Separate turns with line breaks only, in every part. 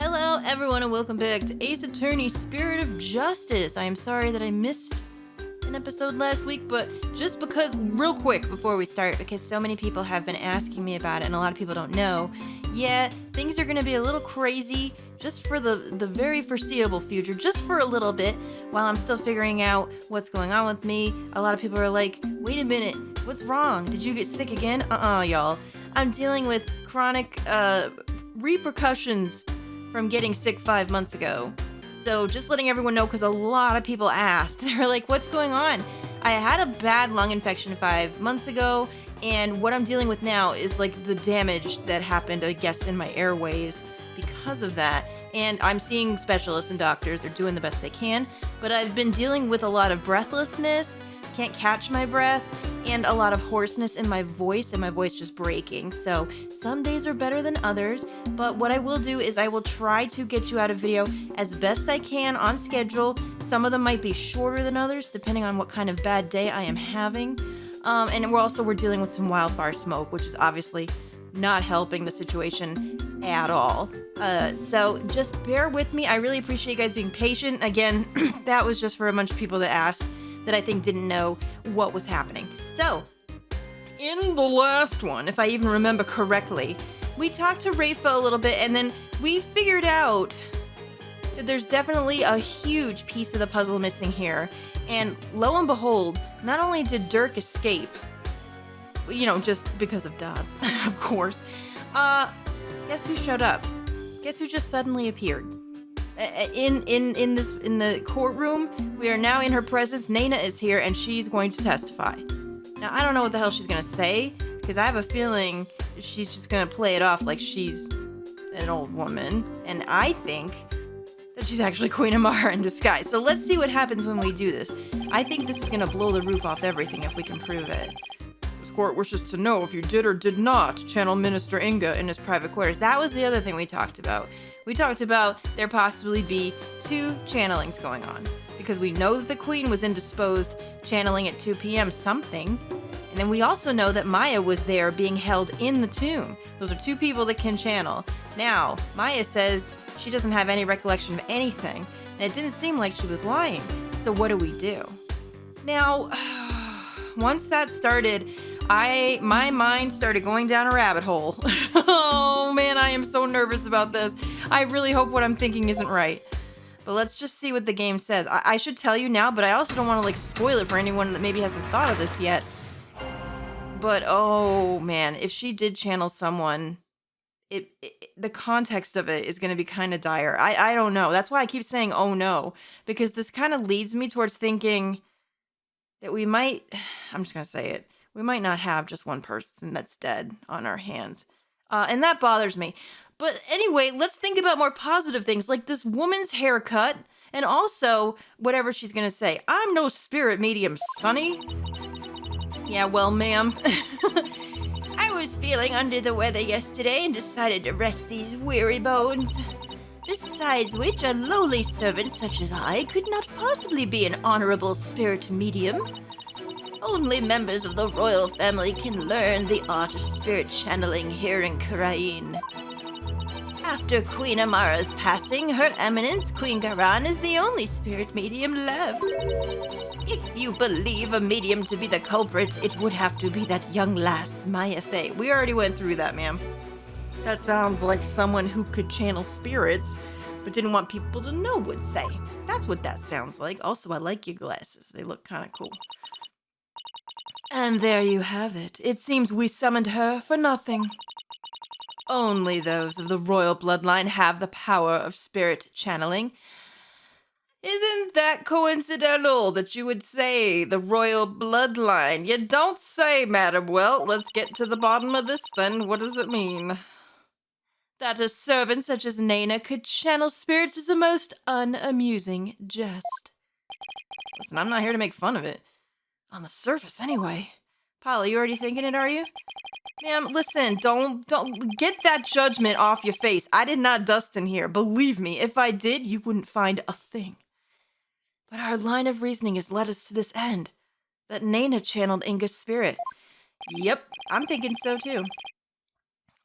Hello, everyone, and welcome back to Ace Attorney Spirit of Justice. I am sorry that I missed an episode last week, but just because, real quick before we start, because so many people have been asking me about it, and a lot of people don't know, yeah, things are going to be a little crazy just for the very foreseeable future, just for a little bit, while I'm still figuring out what's going on with me. A lot of people are like, wait a minute, what's wrong? Did you get sick again? Y'all. I'm dealing with chronic repercussions from getting sick 5 months ago. So just letting everyone know, because a lot of people asked. They're like, what's going on? I had a bad lung infection 5 months ago, and what I'm dealing with now is like the damage that happened, I guess, in my airways because of that. And I'm seeing specialists and doctors. They're doing the best they can. But I've been dealing with a lot of breathlessness, can't catch my breath, and a lot of hoarseness in my voice, and my voice just breaking. So some days are better than others, but what I will do is I will try to get you out a video as best I can on schedule. Some of them might be shorter than others, depending on what kind of bad day I am having. And we're dealing with some wildfire smoke, which is obviously not helping the situation at all. So just bear with me. I really appreciate you guys being patient. Again, that was just for a bunch of people that asked that I think didn't know what was happening. So, in the last one, if I even remember correctly, we talked to Rafa a little bit, and then we figured out that there's definitely a huge piece of the puzzle missing here. And lo and behold, not only did Dirk escape, just because of Dodds, of course, guess who showed up? Guess who just suddenly appeared? In the courtroom, we are now in her presence. Nayna is here, and she's going to testify. Now, I don't know what the hell she's gonna say, because I have a feeling she's just gonna play it off like she's an old woman, and I think that she's actually Queen Amara in disguise. So let's see what happens when we do this. I think this is gonna blow the roof off everything if we can prove it. This court wishes to know if you did or did not channel Minister Inga in his private quarters. That was the other thing we talked about. We talked about there possibly be 2 channelings going on, because we know that the Queen was indisposed, channeling at 2 p.m. something, and then we also know that Maya was there being held in the tomb. Those are 2 people that can channel. Now, Maya says she doesn't have any recollection of anything, and it didn't seem like she was lying. So what do we do? Now, once that started, my mind started going down a rabbit hole. Oh man, I am so nervous about this. I really hope what I'm thinking isn't right. But let's just see what the game says. I should tell you now, but I also don't want to spoil it for anyone that maybe hasn't thought of this yet. But oh man, if she did channel someone, the context of it is going to be kind of dire. I don't know. That's why I keep saying oh no, because this kind of leads me towards thinking that we might, I'm just going to say it, we might not have just one person that's dead on our hands. And that bothers me. But anyway, let's think about more positive things, like this woman's haircut, and also whatever she's going to say. I'm no spirit medium, Sonny. Yeah, well, ma'am. I was feeling under the weather yesterday and decided to rest these weary bones. Besides which, a lowly servant such as I could not possibly be an honorable spirit medium. Only members of the royal family can learn the art of spirit channeling here in Karain. After Queen Amara's passing, Her Eminence Queen Garan is the only spirit medium left. If you believe a medium to be the culprit, it would have to be that young lass, Maya Fey. We already went through that, ma'am. That sounds like someone who could channel spirits, but didn't want people to know would say. That's what that sounds like. Also, I like your glasses. They look kind of cool. And there you have it. It seems we summoned her for nothing. Only those of the royal bloodline have the power of spirit channeling. Isn't that coincidental that you would say the royal bloodline? You don't say, madam. Well, let's get to the bottom of this then. What does it mean? That a servant such as Nayna could channel spirits is a most unamusing jest. Listen, I'm not here to make fun of it. On the surface, anyway. Paula, you already thinking it, are you? Ma'am, listen, don't get that judgment off your face. I did not dust in here. Believe me, if I did, you wouldn't find a thing. But our line of reasoning has led us to this end. That Nayna channeled Inga's spirit. Yep, I'm thinking so too.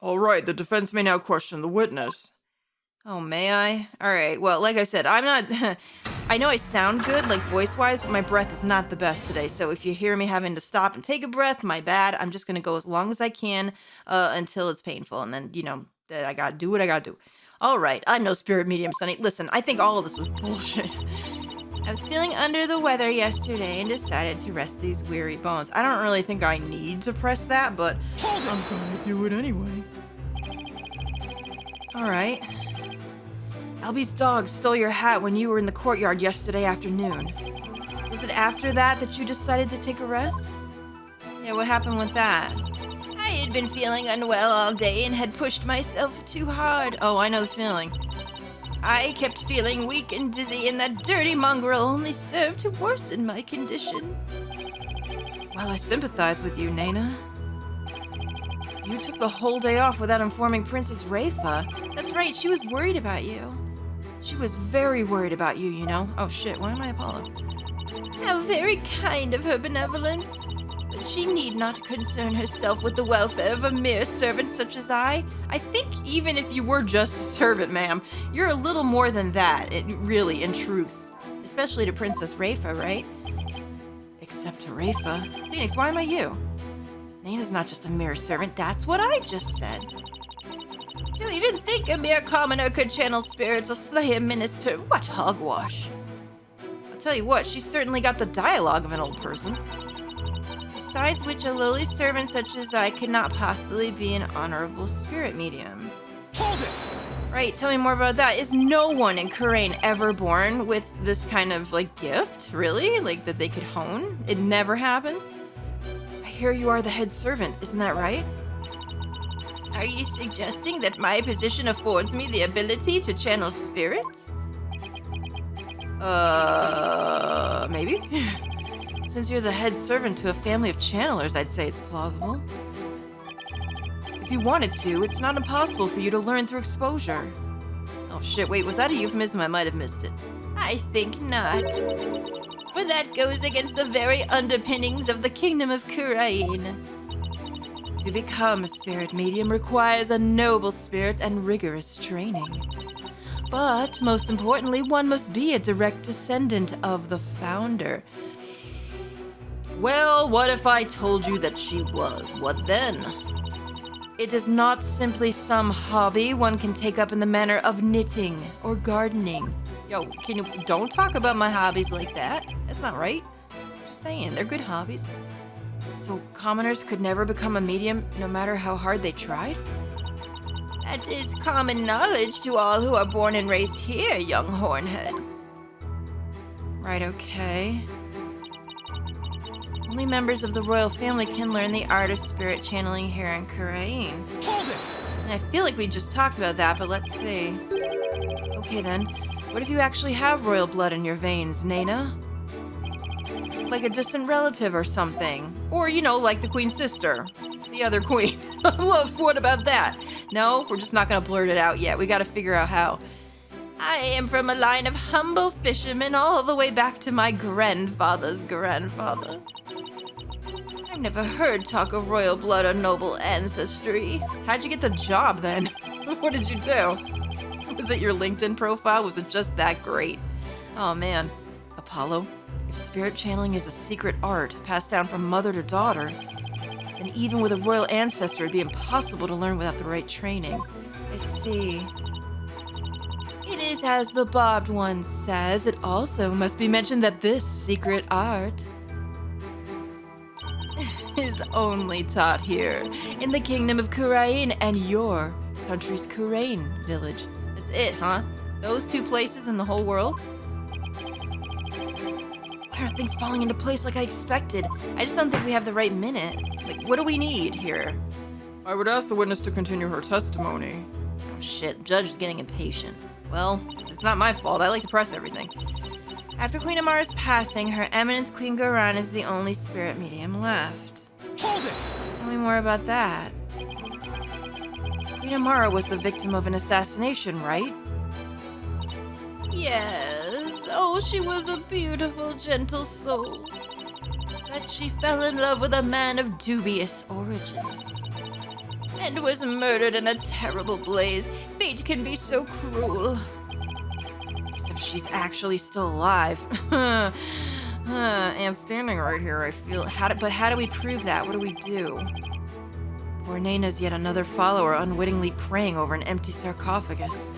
All right, the defense may now question the witness. Oh, may I? All right. Well, like I said, I'm not. I know I sound good, like voice-wise, but my breath is not the best today. So if you hear me having to stop and take a breath, my bad. I'm just gonna go as long as I can until it's painful, and then that I gotta do what I gotta do. All right. I'm no spirit medium, Sonny. Listen, I think all of this was bullshit. I was feeling under the weather yesterday and decided to rest these weary bones. I don't really think I need to press that, but I'm gonna do it anyway. All right. Albie's dog stole your hat when you were in the courtyard yesterday afternoon. Was it after that you decided to take a rest? Yeah, what happened with that? I had been feeling unwell all day and had pushed myself too hard. Oh, I know the feeling. I kept feeling weak and dizzy, and that dirty mongrel only served to worsen my condition. Well, I sympathize with you, Nayna. You took the whole day off without informing Princess Rafa. That's right, she was worried about you. She was very worried about you, you know. Oh shit, why am I Apollo? How very kind of her benevolence. But she need not concern herself with the welfare of a mere servant such as I. I think even if you were just a servant, ma'am, you're a little more than that, really, in truth. Especially to Princess Rafa, right? Except to Rafa. Phoenix, why am I you? Nayna's not just a mere servant, that's what I just said. Do you even think a mere commoner could channel spirits or slay a minister? What hogwash? I'll tell you what, she's certainly got the dialogue of an old person. Besides which, a lowly servant such as I could not possibly be an honorable spirit medium. Hold it! Right, tell me more about that. Is no one in Kurain ever born with this kind of, gift? Really? That they could hone? It never happens? I hear you are the head servant, isn't that right? Are you suggesting that my position affords me the ability to channel spirits? Maybe? Since you're the head servant to a family of channelers, I'd say it's plausible. If you wanted to, it's not impossible for you to learn through exposure. Oh shit, wait, was that a euphemism? I might have missed it. I think not. For that goes against the very underpinnings of the kingdom of Kurain. To become a spirit medium requires a noble spirit and rigorous training. But, most importantly, one must be a direct descendant of the founder. Well, what if I told you that she was? What then? It is not simply some hobby one can take up in the manner of knitting or gardening. Yo, don't talk about my hobbies like that. That's not right. Just saying, they're good hobbies. So commoners could never become a medium no matter how hard they tried? That is common knowledge to all who are born and raised here, young hornhead. Right, okay. Only members of the royal family can learn the art of spirit channeling here in Kurain. Hold it! And I feel like we just talked about that, but let's see. Okay then, what if you actually have royal blood in your veins, Nayna? Like a distant relative or something. Or, like the queen's sister. The other queen. What about that? No, we're just not gonna blurt it out yet. We gotta figure out how. I am from a line of humble fishermen all the way back to my grandfather's grandfather. I've never heard talk of royal blood or noble ancestry. How'd you get the job then? What did you do? Was it your LinkedIn profile? Was it just that great? Oh man. Apollo, if spirit channeling is a secret art passed down from mother to daughter, then even with a royal ancestor it'd be impossible to learn without the right training. I see. It is as the barbed one says. It also must be mentioned that this secret art is only taught here in the kingdom of Kurain and your country's Kurain village. That's it, huh? Those two places in the whole world? Why aren't things falling into place like I expected? I just don't think we have the right minute. What do we need here? I would ask the witness to continue her testimony. Oh shit, judge is getting impatient. Well, it's not my fault. I like to press everything. After Queen Amara's passing, Her Eminence Queen Garan is the only spirit medium left. Hold it! Tell me more about that. Queen Amara was the victim of an assassination, right? Yes. Oh, she was a beautiful, gentle soul. But she fell in love with a man of dubious origins and was murdered in a terrible blaze, fate can be so cruel. Except she's actually still alive. And standing right here, I feel... But how do we prove that? What do we do? Poor Nayna's yet another follower unwittingly praying over an empty sarcophagus.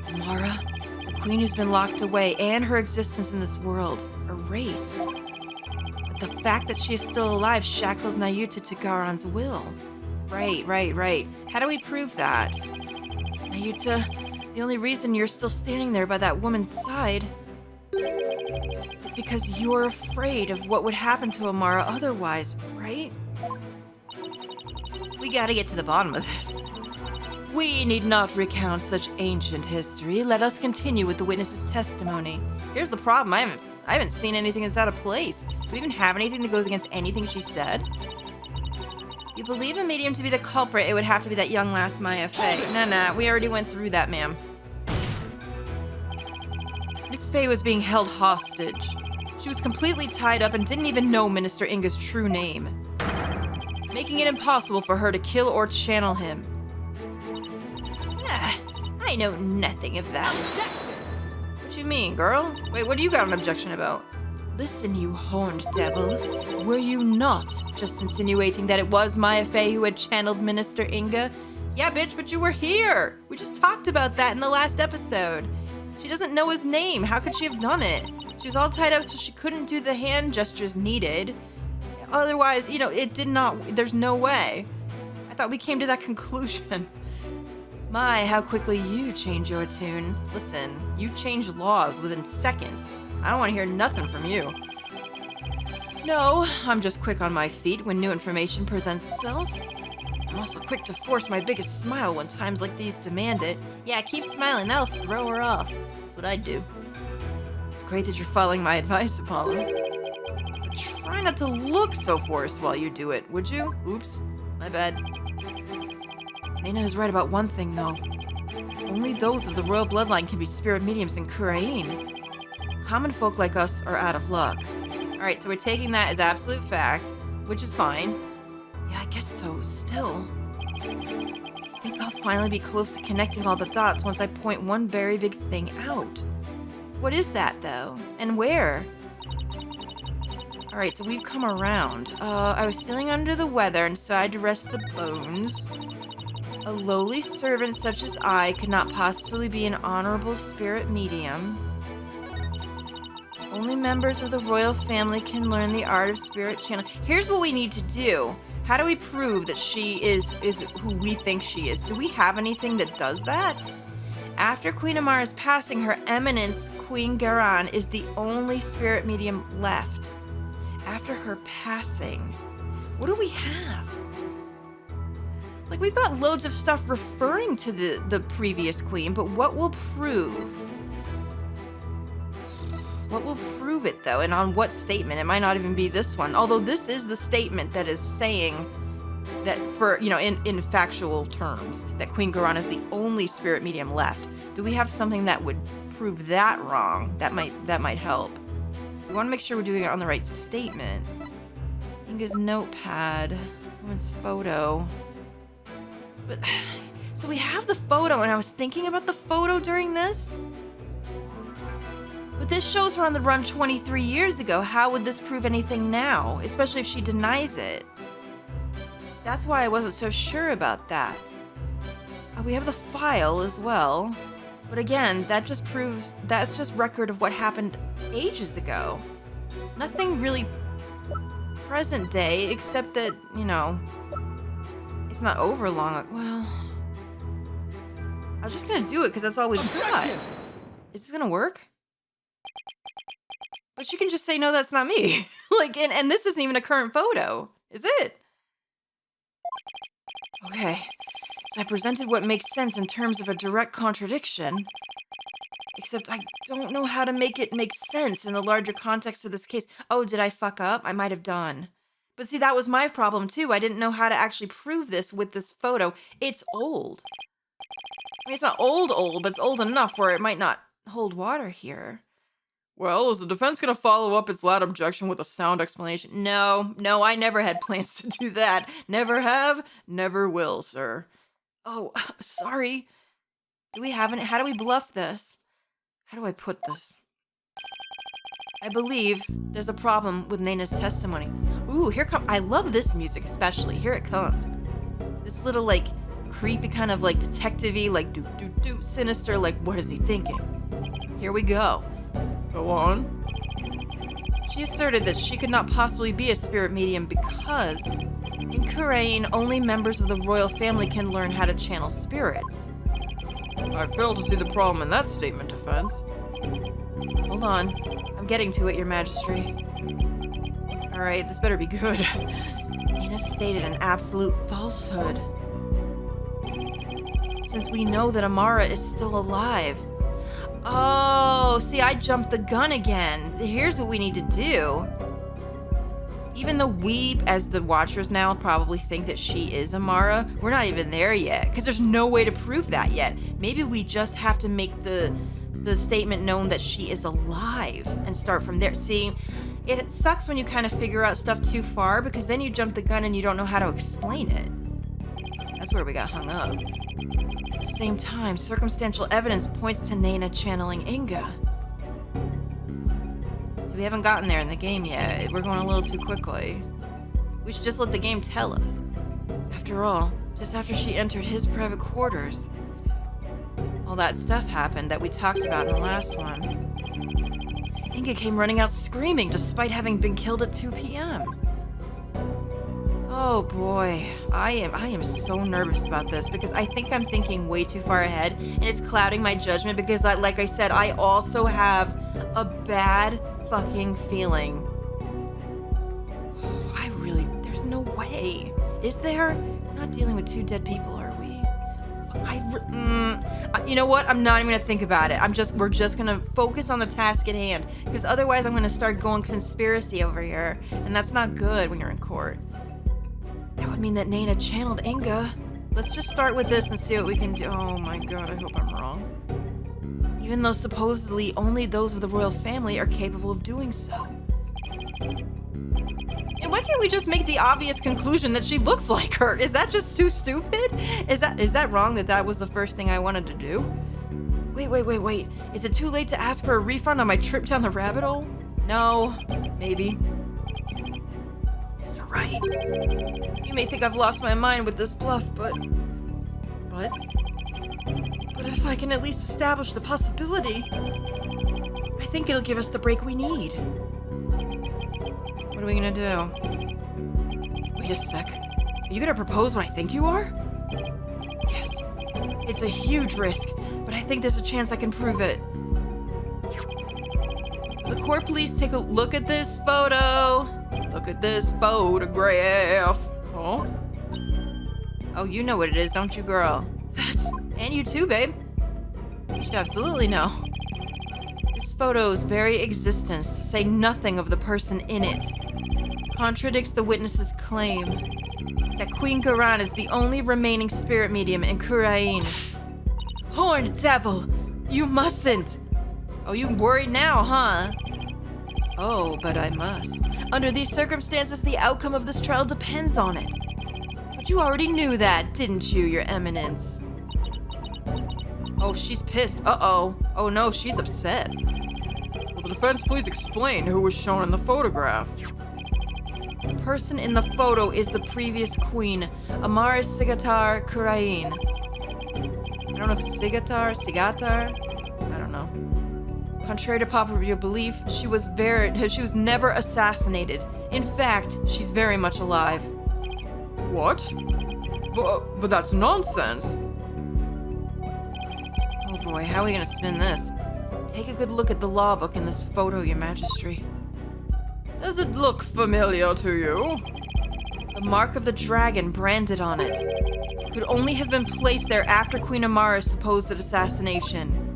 Amara, the queen who's been locked away, and her existence in this world, erased. But the fact that she is still alive shackles Nayuta to Garan's will. Right. How do we prove that? Nayuta, the only reason you're still standing there by that woman's side is because you're afraid of what would happen to Amara otherwise, right? We gotta get to the bottom of this. We need not recount such ancient history. Let us continue with the witness's testimony. Here's the problem. I haven't seen anything that's out of place. Do we even have anything that goes against anything she said? You believe a medium to be the culprit, it would have to be that young lass Maya Fey. Nah, we already went through that, ma'am. Miss Fey was being held hostage. She was completely tied up and didn't even know Minister Inga's true name, making it impossible for her to kill or channel him. I know nothing of that. Objection! What you mean, girl? Wait, what do you got an objection about? Listen, you horned devil. Were you not just insinuating that it was Maya Fey who had channeled Minister Inga? Yeah, bitch, but you were here. We just talked about that in the last episode. She doesn't know his name. How could she have done it? She was all tied up so she couldn't do the hand gestures needed. Otherwise, it did not... There's no way. I thought we came to that conclusion. My, how quickly you change your tune. Listen, you change laws within seconds. I don't want to hear nothing from you. No, I'm just quick on my feet when new information presents itself. I'm also quick to force my biggest smile when times like these demand it. Yeah, keep smiling, that'll throw her off. That's what I do. It's great that you're following my advice, Apollo. But try not to look so forced while you do it, would you? Oops, my bad. Nayna is right about one thing, though. Only those of the royal bloodline can be spirit mediums in Kurain. Common folk like us are out of luck. Alright, so we're taking that as absolute fact, which is fine. Yeah, I guess so. Still, I think I'll finally be close to connecting all the dots once I point one very big thing out. What is that, though? And where? Alright, so we've come around. I was feeling under the weather and decided to rest the bones. A lowly servant such as I could not possibly be an honorable spirit medium. Only members of the royal family can learn the art of spirit channel. Here's what we need to do. How do we prove that she is who we think she is? Do we have anything that does that? After Queen Amara's passing, Her Eminence, Queen Garan, is the only spirit medium left. After her passing, what do we have? Like, we've got loads of stuff referring to the previous queen, but what will prove? What will prove it, though, and on what statement? It might not even be this one, although this is the statement that is saying that for, in factual terms, that Queen Garan is the only spirit medium left. Do we have something that would prove that wrong? That might help. We want to make sure we're doing it on the right statement. Inga's notepad, woman's photo. But, so we have the photo, and I was thinking about the photo during this. But this shows her on the run 23 years ago. How would this prove anything now? Especially if she denies it. That's why I wasn't so sure about that. We have the file as well. But again, that's just record of what happened ages ago. Nothing really present day, except that, it's not over long. Well, I'm just gonna do it because that's all we've got. Is this gonna work? But she can just say, no, that's not me. And this isn't even a current photo, is it? Okay, so I presented what makes sense in terms of a direct contradiction. Except I don't know how to make it make sense in the larger context of this case. Oh, did I fuck up? I might have done. But see, that was my problem too. I didn't know how to actually prove this with this photo. It's old. I mean, it's not old, but it's old enough where it might not hold water here. Well, is the defense going to follow up its loud objection with a sound explanation? No, I never had plans to do that. Never have, never will, sir. Oh, sorry. Do we have any? How do we bluff this? How do I put this? I believe there's a problem with Nayna's testimony. Ooh, here comes. I love this music especially. Here it comes. This little like creepy kind of like detective-y, like do sinister, like what is he thinking? Here we go. Go on. She asserted that she could not possibly be a spirit medium because in Kurain, only members of the royal family can learn how to channel spirits. I fail to see the problem in that statement, Defense. Hold on. I'm getting to it, Your Majesty. Alright, this better be good. Nayna stated an absolute falsehood. Since we know that Amara is still alive. Oh, see, I jumped the gun again. Here's what we need to do. Even though we, as the watchers now, probably think that she is Amara, we're not even there yet, because there's no way to prove that yet. Maybe we just have to make the statement known that she is alive and start from there. See, it sucks when you kind of figure out stuff too far, because then you jump the gun and you don't know how to explain it. That's where we got hung up. At the same time, circumstantial evidence points to Nayna channeling Inga. So we haven't gotten there in the game yet. We're going a little too quickly. We should just let the game tell us. After all, just after she entered his private quarters, all that stuff happened that we talked about in the last one. Inga came running out screaming despite having been killed at 2 p.m. Oh boy, I am so nervous about this because I think I'm thinking way too far ahead and it's clouding my judgment because like I said, I also have a bad fucking feeling. There's no way. Is there? We're not dealing with 2 dead people, are we? You know what? I'm not even gonna think about it. We're just gonna focus on the task at hand because otherwise I'm gonna start going conspiracy over here and that's not good when you're in court. That would mean that Nayna channeled Inga. Let's just start with this and see what we can do. Oh my god, I hope I'm wrong. Even though supposedly only those of the royal family are capable of doing so. And why can't we just make the obvious conclusion that she looks like her? Is that just too stupid? Is that wrong that was the first thing I wanted to do? Wait. Is it too late to ask for a refund on my trip down the rabbit hole? No, maybe. Mr. Wright, you may think I've lost my mind with this bluff, but if I can at least establish the possibility, I think it'll give us the break we need. What are we gonna do? Wait a sec. Are you gonna propose what I think you are? Yes. It's a huge risk, but I think there's a chance I can prove it. Will the court please take a look at this photo? Look at this photograph. Oh? Oh, you know what it is, don't you, girl? And you too, babe. You should absolutely know. This photo's very existence, to say nothing of the person in it, contradicts the witness's claim that Queen Garan is the only remaining spirit medium in Kurain. Horned devil! You mustn't! Oh, you worried now, huh? Oh, but I must. Under these circumstances, the outcome of this trial depends on it. But you already knew that, didn't you, Your Eminence? Oh, she's pissed. Uh-oh. Oh no, she's upset. Will the defense please explain who was shown in the photograph? The person in the photo is the previous queen, Amara Sigatar Kurain. I don't know if it's Sigatar. I don't know. Contrary to popular belief, she was never assassinated. In fact, she's very much alive. What? But that's nonsense. Oh boy, how are we gonna spin this? Take a good look at the law book in this photo, Your Majesty. Does it look familiar to you? The mark of the dragon branded on it could only have been placed there after Queen Amara's supposed assassination.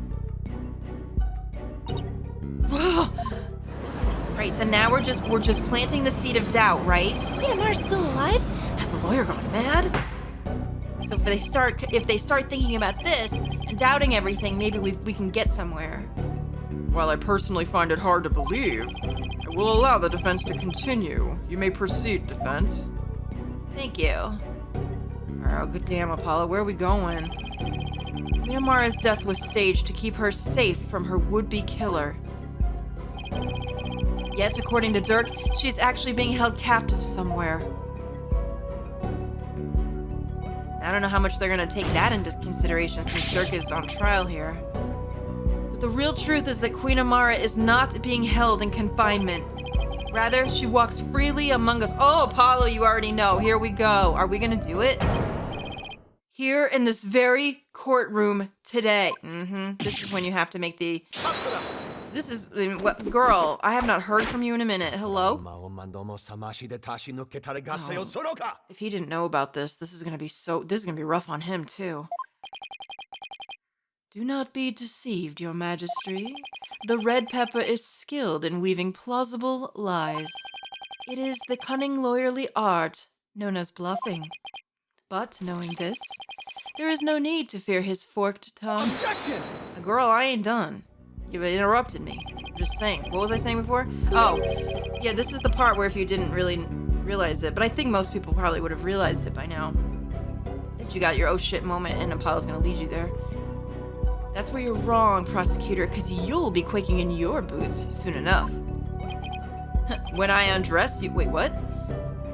Right, so now we're just planting the seed of doubt, right? Queen Amara's still alive? Has the lawyer gone mad? So if they start thinking about this and doubting everything, maybe we can get somewhere. While I personally find it hard to believe, I will allow the defense to continue. You may proceed, defense. Thank you. Oh, good damn, Apollo, where are we going? Queen Amara's death was staged to keep her safe from her would-be killer. Yet, according to Dirk, she's actually being held captive somewhere. I don't know how much they're gonna take that into consideration since Dirk is on trial here. But the real truth is that Queen Amara is not being held in confinement. Rather, she walks freely among us. Oh, Apollo, you already know. Here we go. Are we gonna do it? Here in this very courtroom today. This is when you have to make the... This is... What, girl, I have not heard from you in a minute. Hello? Oh. If he didn't know about this, this is gonna be rough on him, too. Do not be deceived, your majesty. The red pepper is skilled in weaving plausible lies. It is the cunning lawyerly art known as bluffing. But, knowing this, there is no need to fear his forked tongue.
Objection!
Girl, I ain't done. You interrupted me. I'm just saying. What was I saying before? Oh, yeah, this is the part where if you didn't really realize it, but I think most people probably would have realized it by now, that you got your oh shit moment and Apollo's gonna lead you there. That's where you're wrong, prosecutor, because you'll be quaking in your boots soon enough. When I undress you... Wait, what?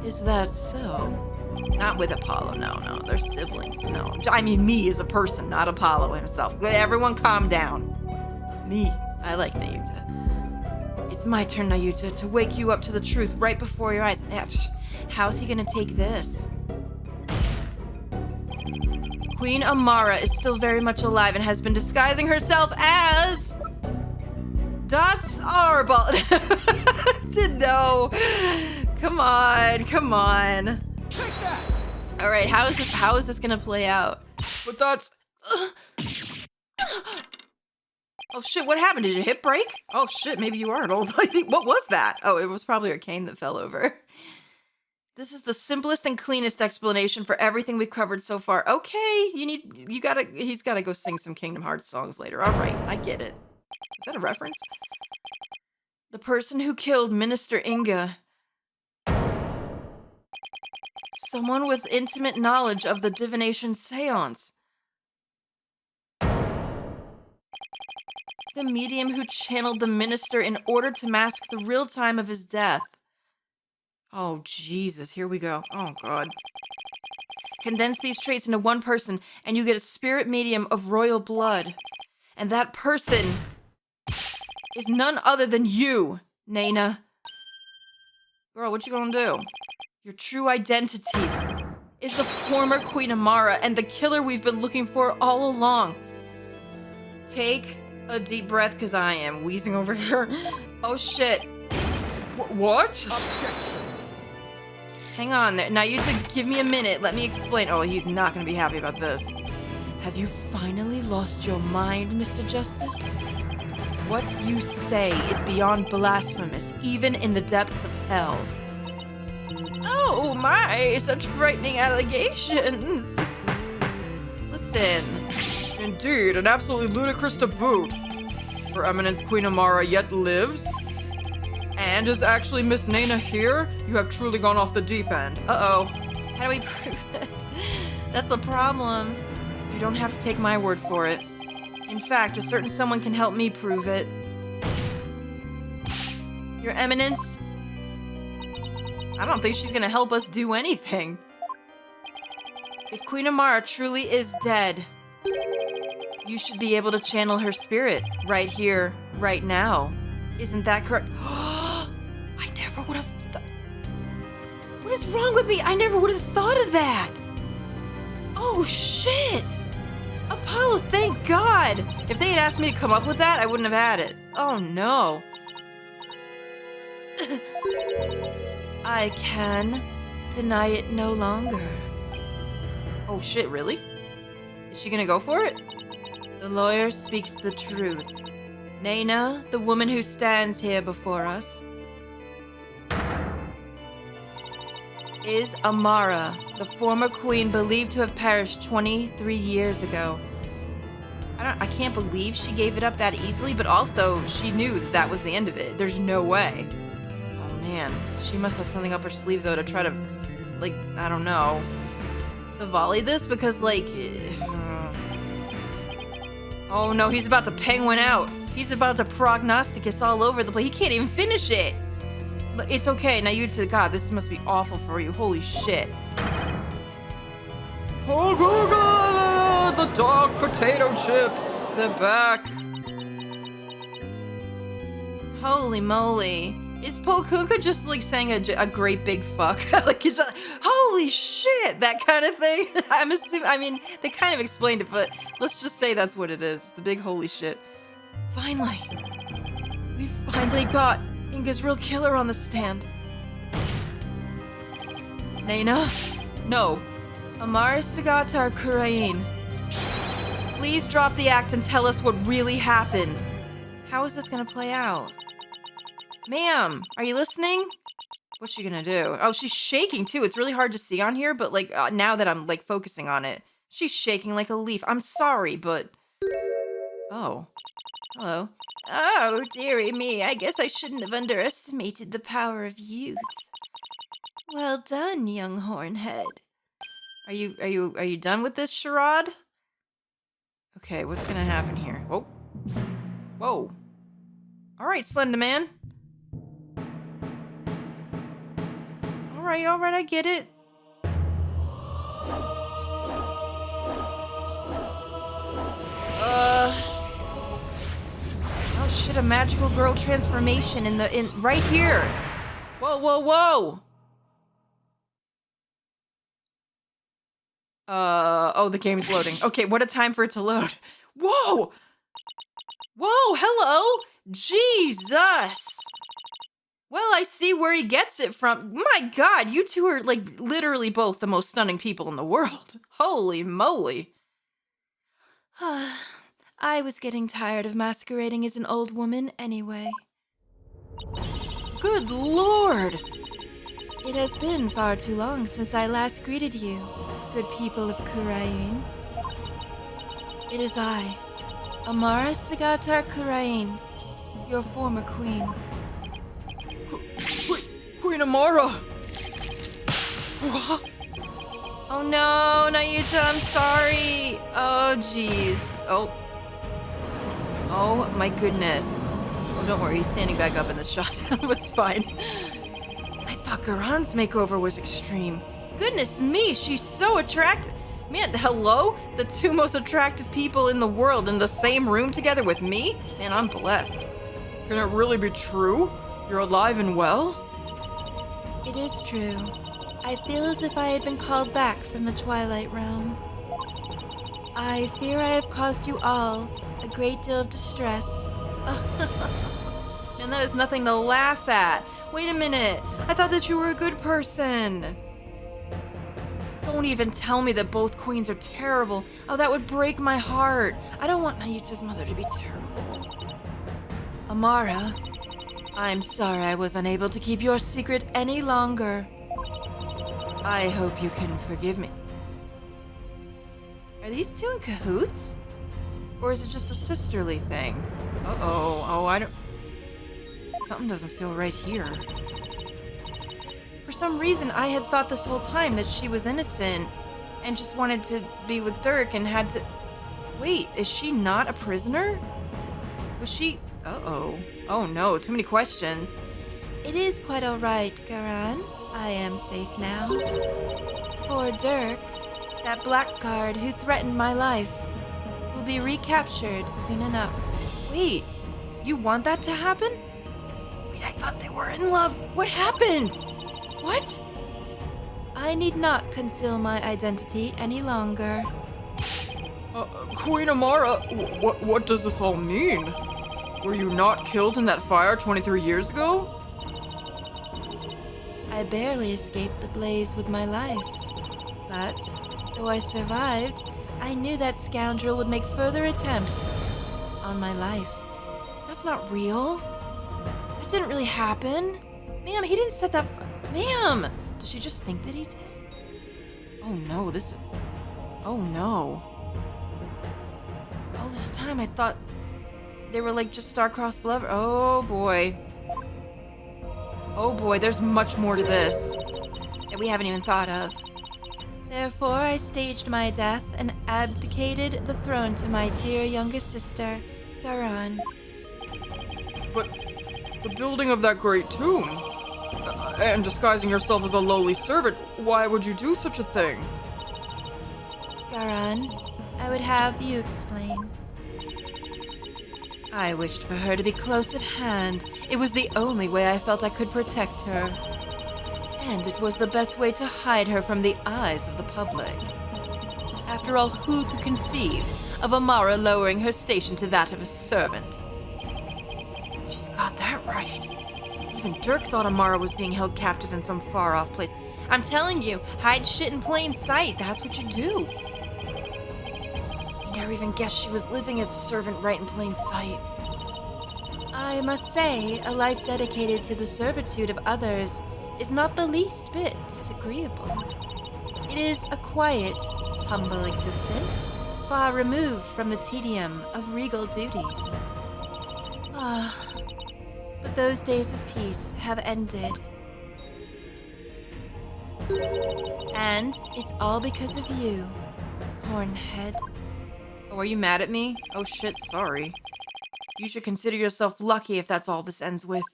Is that so? Not with Apollo, no. They're siblings, no. I mean me as a person, not Apollo himself. Everyone calm down. Me, I like Nayuta. It's my turn, Nayuta, to wake you up to the truth right before your eyes. How's he gonna take this? Queen Amara is still very much alive and has been disguising herself as... Dots Arbol. To know. Come on.
Take that!
Alright, how is this gonna play out? But that's... Oh shit, what happened? Did your hip break? Oh shit, maybe you are an old lady. What was that? Oh, it was probably her cane that fell over. This is the simplest and cleanest explanation for everything we've covered so far. Okay, he's gotta go sing some Kingdom Hearts songs later. Alright, I get it. Is that a reference? The person who killed Minister Inga. Someone with intimate knowledge of the divination seance. The medium who channeled the minister in order to mask the real time of his death. Oh, Jesus, here we go. Oh, God. Condense these traits into one person, and you get a spirit medium of royal blood. And that person is none other than you, Nayna. Girl, what you gonna do? Your true identity is the former Queen Amara and the killer we've been looking for all along. Take a deep breath, because I am wheezing over here. Oh, shit. What?
Objection!
Hang on there. Now, you two, give me a minute. Let me explain. Oh, he's not going to be happy about this. Have you finally lost your mind, Mr. Justice? What you say is beyond blasphemous, even in the depths of hell. Oh my, such frightening allegations. Listen. Indeed, and absolutely ludicrous to boot. Her Eminence Queen Amara yet lives? And is actually Miss Nayna here? You have truly gone off the deep end. Uh-oh. How do we prove it? That's the problem. You don't have to take my word for it. In fact, a certain someone can help me prove it. Your Eminence? I don't think she's gonna help us do anything. If Queen Amara truly is dead, you should be able to channel her spirit right here, right now. Isn't that correct? I never would have What is wrong with me? I never would have thought of that. Oh, shit. Apollo, thank God. If they had asked me to come up with that, I wouldn't have had it. Oh, no. I can deny it no longer. Oh, shit, really? Is she gonna go for it? The lawyer speaks the truth. Nayna, the woman who stands here before us, is Amara, the former queen believed to have perished 23 years ago. I can't believe she gave it up that easily, but also she knew that that was the end of it. There's no way. Oh man, she must have something up her sleeve though to try to, like, I don't know, to volley this because like, Oh no, he's about to penguin out. He's about to prognostic us all over the place. He can't even finish it. But it's okay. Now you to God, this must be awful for you. Holy shit. Oh God, the dog potato chips. They're back. Holy moly. Is Polkunka just like saying a great big fuck? Like, it's just, holy shit, that kind of thing? I'm assuming, I mean, they kind of explained it, but let's just say that's what it is. The big holy shit. Finally. We finally got Inga's real killer on the stand. Nayna? No. Amara Sagatar Kurain. Please drop the act and tell us what really happened. How is this gonna play out? Ma'am, are you listening? What's she gonna do? Oh, she's shaking too. It's really hard to see on here, but like now that I'm like focusing on it, she's shaking like a leaf. I'm sorry, but... Oh. Hello. Oh, dearie me. I guess I shouldn't have underestimated the power of youth. Well done, young hornhead. Are you done with this charade? Okay, what's gonna happen here? Whoa. Whoa. All right, Slender Man. All right, I get it. Oh shit, a magical girl transformation in right here. Whoa, whoa, whoa. Oh, the game's loading. Okay, what a time for it to load. Whoa! Whoa, hello! Jesus! Well, I see where he gets it from. My God, you two are like literally both the most stunning people in the world. Holy moly. I was getting tired of masquerading as an old woman anyway. Good Lord! It has been far too long since I last greeted you, good people of Kurain. It is I, Amara Sagatar Kurain, your former queen. Queen Amara! Oh no, Nayuta, I'm sorry. Oh jeez. Oh. Oh my goodness. Oh, don't worry, he's standing back up in this shot. It's fine. I thought Garan's makeover was extreme. Goodness me, she's so attractive. Man, hello? The two most attractive people in the world in the same room together with me? Man, I'm blessed. Can it really be true? You're alive and well? It is true. I feel as if I had been called back from the Twilight Realm. I fear I have caused you all a great deal of distress. Man, that is nothing to laugh at. Wait a minute. I thought that you were a good person. Don't even tell me that both queens are terrible. Oh, that would break my heart. I don't want Nayuta's mother to be terrible. Amara, I'm sorry I was unable to keep your secret any longer. I hope you can forgive me. Are these two in cahoots? Or is it just a sisterly thing? Uh-oh. Oh, I don't... Something doesn't feel right here. For some reason, I had thought this whole time that she was innocent and just wanted to be with Dirk and had to... Wait, is she not a prisoner? Was she... Uh-oh. Oh no, too many questions. It is quite all right, Garan. I am safe now. For Dirk, that blackguard who threatened my life, will be recaptured soon enough. Wait, you want that to happen? Wait, I thought they were in love. What happened? What? I need not conceal my identity any longer. Queen Amara, what does this all mean? Were you not killed in that fire 23 years ago? I barely escaped the blaze with my life. But, though I survived, I knew that scoundrel would make further attempts on my life. That's not real. That didn't really happen. Ma'am, he didn't set that... Ma'am! Does she just think that he did? Oh no, this is... Oh no. All this time I thought they were like just star-crossed lovers. Oh boy. Oh boy, there's much more to this that we haven't even thought of. Therefore, I staged my death and abdicated the throne to my dear younger sister, Garan.
But the building of that great tomb, and disguising yourself as a lowly servant, why would you do such a thing?
Garan, I would have you explain. I wished for her to be close at hand. It was the only way I felt I could protect her. And it was the best way to hide her from the eyes of the public. After all, who could conceive of Amara lowering her station to that of a servant? She's got that right. Even Dirk thought Amara was being held captive in some far-off place. I'm telling you, hide shit in plain sight. That's what you do. I never even guessed she was living as a servant right in plain sight. I must say, a life dedicated to the servitude of others is not the least bit disagreeable. It is a quiet, humble existence, far removed from the tedium of regal duties. Ah, but those days of peace have ended. And it's all because of you, Hornhead. Oh, are you mad at me? Oh shit, sorry. You should consider yourself lucky if that's all this ends with.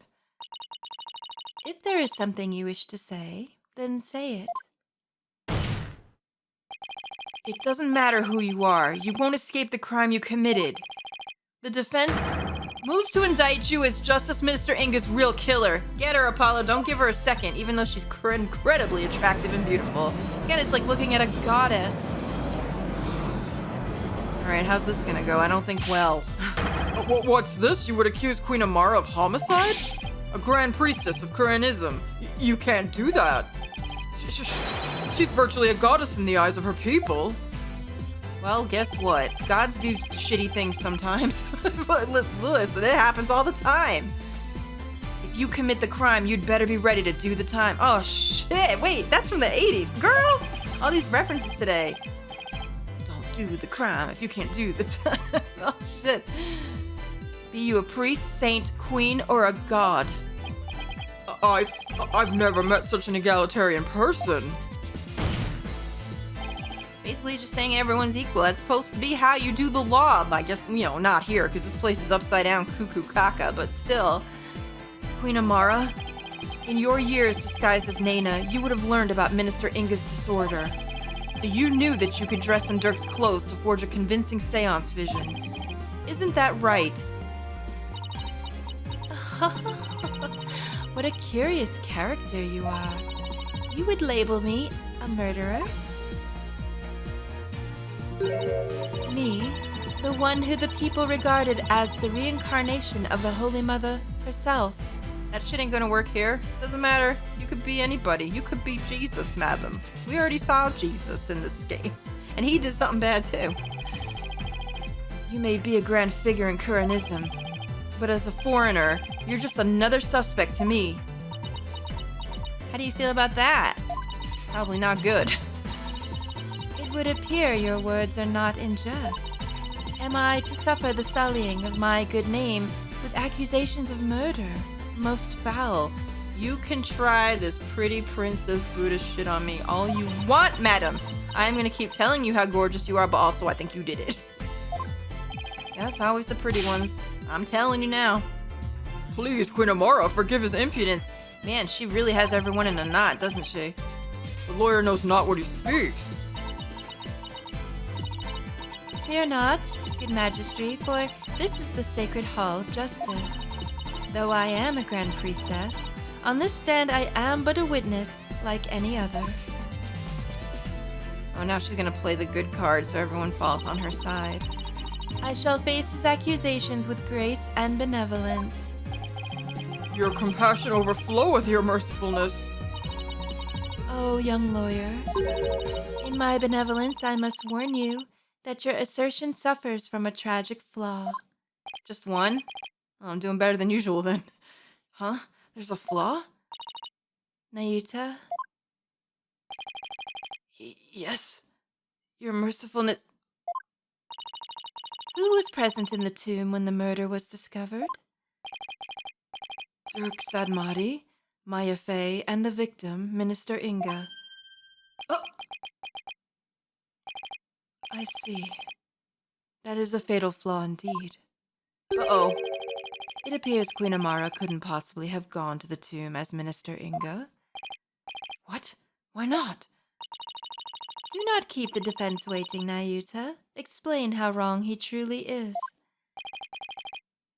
If there is something you wish to say, then say it. It doesn't matter who you are. You won't escape the crime you committed. The defense moves to indict you as Justice Minister Inga's real killer. Get her, Apollo. Don't give her a second, even though she's incredibly attractive and beautiful. Again, it's like looking at a goddess. Alright, how's this gonna go? I don't think well.
What's this? You would accuse Queen Amara of homicide? A grand priestess of Kuranism. You can't do that. She's virtually a goddess in the eyes of her people.
Well, guess what? Gods do shitty things sometimes. Listen, it happens all the time. If you commit the crime, you'd better be ready to do the time. Oh, shit. Wait, that's from the 80s. Girl! All these references today. Don't do the crime if you can't do the time. Oh, shit. Be you a priest, saint, queen, or a god?
I've never met such an egalitarian person.
Basically, he's just saying everyone's equal. That's supposed to be how you do the law. I guess, not here, because this place is upside down cuckoo caca, but still. Queen Amara, in your years disguised as Nayna, you would have learned about Minister Inga's disorder. So you knew that you could dress in Dirk's clothes to forge a convincing seance vision. Isn't that right? What a curious character you are. You would label me a murderer? Me, the one who the people regarded as the reincarnation of the Holy Mother herself. That shit ain't gonna work here. Doesn't matter. You could be anybody. You could be Jesus, madam. We already saw Jesus in this game. And he did something bad too. You may be a grand figure in Kuranism, but as a foreigner, you're just another suspect to me. How do you feel about that? Probably not good. It would appear your words are not in jest. Am I to suffer the sullying of my good name with accusations of murder? Most foul. You can try this pretty princess Buddhist shit on me all you want, madam. I'm gonna keep telling you how gorgeous you are, but also I think you did it. Yeah, it's always the pretty ones. I'm telling you now.
Please, Queen Amara, forgive his
Impudence. Man, she really has everyone in a knot, doesn't she?
The lawyer knows not what he speaks.
Fear not, good majesty, for this is the sacred hall of justice. Though I am a grand priestess, on this stand I am but a witness like any other. Oh, now she's gonna play the good card so everyone falls on her side. I shall face his accusations with grace and benevolence.
Your compassion overfloweth your mercifulness.
Oh, young lawyer, in my benevolence I must warn you that your assertion suffers from a tragic flaw. Just one? Oh, I'm doing better than usual then. Huh? There's a flaw? Nayuta? Yes. Your mercifulness. Who was present in the tomb when the murder was discovered? Dirk Sadmati, Maya Fey, and the victim, Minister Inga. Oh, I see. That is a fatal flaw indeed. Uh-oh. It appears Queen Amara couldn't possibly have gone to the tomb as Minister Inga. What? Why not? Do not keep the defense waiting, Nayuta. Explain how wrong he truly is.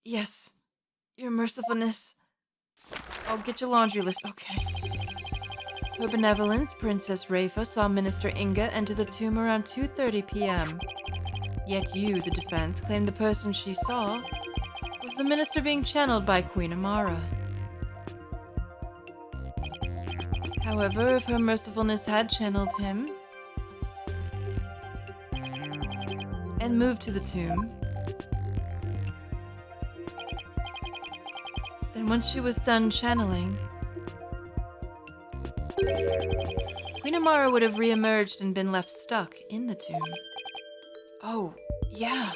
Yes, your mercifulness. I'll get your laundry list, okay. Her benevolence, Princess Rafa, saw Minister Inga enter the tomb around 2:30 p.m. Yet you, the defense, claim the person she saw was the minister being channeled by Queen Amara. However, if her mercifulness had channeled him and moved to the tomb, then once she was done channeling, Queen Amara would have re-emerged and been left stuck in the tomb. Oh, yeah.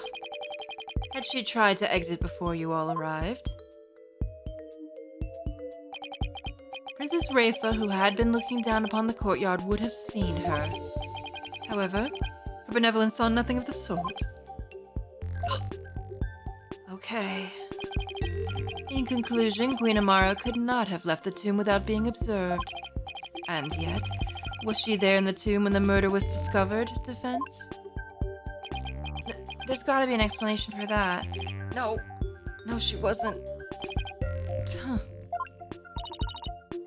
Had she tried to exit before you all arrived? Princess Rafa, who had been looking down upon the courtyard, would have seen her. However, her benevolence saw nothing of the sort. Okay. In conclusion, Queen Amara could not have left the tomb without being observed. And yet, was she there in the tomb when the murder was discovered, defense? There's gotta be an explanation for that. No, she wasn't. Huh.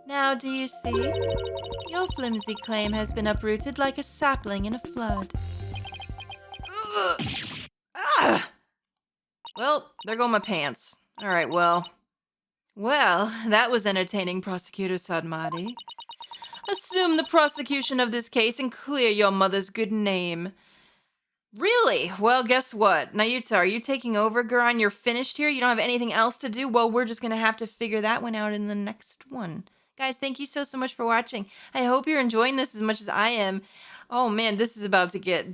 Now do you see? Your flimsy claim has been uprooted like a sapling in a flood. Ah! Well, there go my pants. Alright, well, that was entertaining, Prosecutor Sadmati. Assume the prosecution of this case and clear your mother's good name. Really? Well, guess what? Nayuta, are you taking over, Garan? You're finished here? You don't have anything else to do? Well, we're just gonna have to figure that one out in the next one. Guys, thank you so much for watching. I hope you're enjoying this as much as I am. Oh man, this is about to get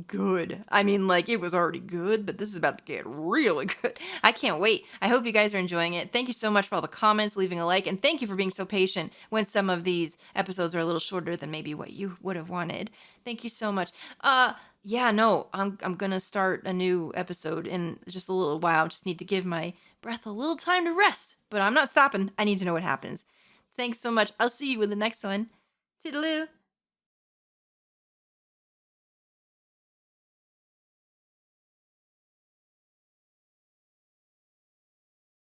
good. I mean, like, it was already good, but this is about to get really good. I can't wait. I hope you guys are enjoying it. Thank you so much for all the comments, leaving a like, and thank you for being so patient when some of these episodes are a little shorter than maybe what you would have wanted. Thank you so much. Yeah, no, I'm gonna start a new episode in just a little while. Just need to give my breath a little time to rest, but I'm not stopping. I need to know what happens. Thanks so much. I'll see you in the next one. Toodaloo.